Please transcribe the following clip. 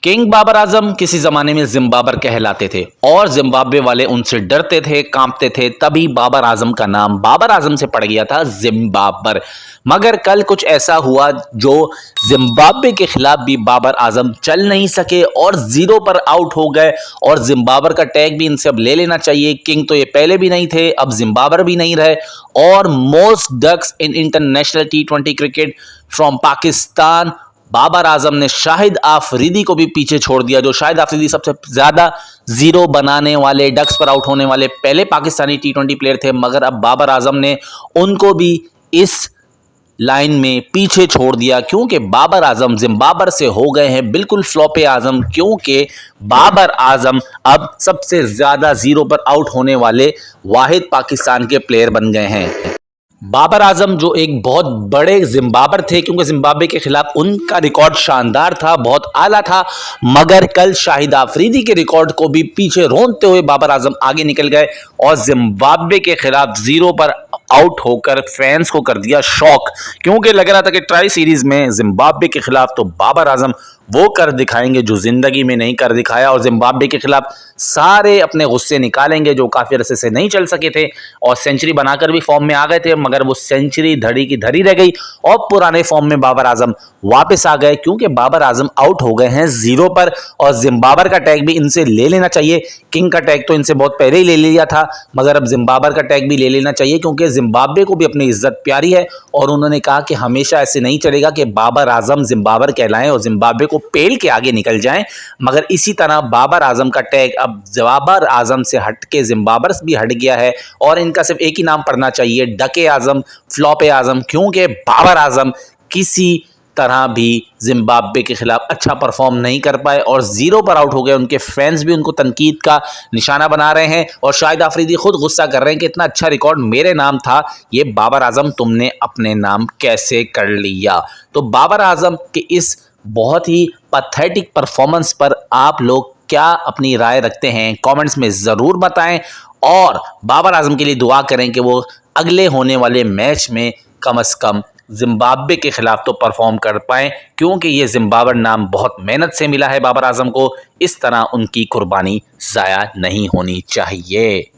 King Babar Azam किसी जमाने में जिम्बाबर कहलाते थे और जिम्बाब्वे वाले उनसे डरते थे, कांपते थे। तभी बाबर आजम का नाम बाबर आजम से पड़ गया था जिम्बाबर। मगर कल कुछ ऐसा हुआ जो जिम्बाब्वे के खिलाफ भी बाबर आजम चल नहीं सके और जीरो पर आउट हो गए। और जिम्बाबर का टैग भी इनसे अब ले लेना चाहिए। किंग तो ये पहले भी नहीं थे, अब जिम्बाबर भी नहीं रहे। और most ducks in international T20 cricket from Pakistan, Babar Azam ने शाहिद आफरीदी को भी पीछे छोड़ दिया। जो शाहिद आफरीदी सबसे ज्यादा जीरो बनाने वाले, डक्स पर आउट होने वाले पहले पाकिस्तानी T20 प्लेयर थे, मगर अब बाबर आजम ने उनको भी इस लाइन में पीछे छोड़ दिया। क्योंकि बाबर आजम जिम्बाबर से हो गए हैं बिल्कुल फ्लॉपे आजम। क्योंकि बाबर आजम अब सबसे ज्यादा जीरो पर आउट होने वाले वाहिद पाकिस्तान के प्लेयर बन गए हैं। बाबर आजम जो एक बहुत बड़े जिम्बाबर थे, क्योंकि जिम्बाब्वे के खिलाफ उनका रिकॉर्ड शानदार था, बहुत आला था। मगर कल शाहिद आफरीदी के रिकॉर्ड को भी पीछे रोनते हुए बाबर आजम आगे निकल गए और जिम्बाब्वे के खिलाफ जीरो पर आउट होकर फैंस को कर दिया शॉक। क्योंकि लग रहा था कि ट्राई सीरीज में जिम्बाब्वे के खिलाफ तो बाबर आजम वो कर दिखाएंगे जो जिंदगी में नहीं कर दिखाया, और जिम्बाब्वे के खिलाफ सारे अपने गुस्से निकालेंगे जो काफी अरसे से नहीं चल सके थे। और सेंचुरी बनाकर भी फॉर्म में आ गए थे, मगर वो सेंचुरी धड़ी की धड़ी रह गई और पुराने फॉर्म में बाबर आजम वापस आ गए। क्योंकि बाबर आजम आउट हो गए हैं जीरो पर, और जिम्बाबर का टैग भी इनसे ले लेना चाहिए। किंग का टैग तो इनसे बहुत पहले ही ले लिया था, मगर अब जिम्बाबर का टैग भी ले लेना चाहिए। क्योंकि जिम्बाब्वे को भी अपनी इज्जत प्यारी है और उन्होंने कहा कि हमेशा ऐसे नहीं चलेगा कि बाबर आजम जिम्बाबर कहलाएं और जिम्बाब्वे को पेल के आगे निकल जाएं। मगर इसी तरह बाबर आजम का टैग अब बाबर आजम से हट के जिम्बाबर भी हट गया है और इनका सिर्फ एक ही नाम पड़ना चाहिए, डके आजम, फ्लॉपे आजम। क्योंकि बाबर आजम किसी तरह भी जिम्बाब्वे के खिलाफ अच्छा परफॉर्म नहीं कर पाए और जीरो पर आउट हो गए। उनके फैंस भी उनको तनकीद का निशाना बना रहे हैं और शाहिद आफरीदी खुद गुस्सा कर रहे हैं कि इतना अच्छा रिकॉर्ड मेरे नाम था, ये बाबर आजम तुमने अपने नाम कैसे कर लिया। तो बाबर आजम के इस बहुत ही पैथेटिक परफॉर्मेंस पर आप लोग क्या अपनी राय रखते हैं, कमेंट्स में ज़रूर बताएं। और बाबर आजम के लिए दुआ करें कि वो अगले होने वाले मैच में कम से कम जिम्बाब्वे के खिलाफ तो परफॉर्म कर पाएं। क्योंकि ये जिम्बाबर नाम बहुत मेहनत से मिला है बाबर आजम को, इस तरह उनकी कुर्बानी ज़ाया नहीं होनी चाहिए।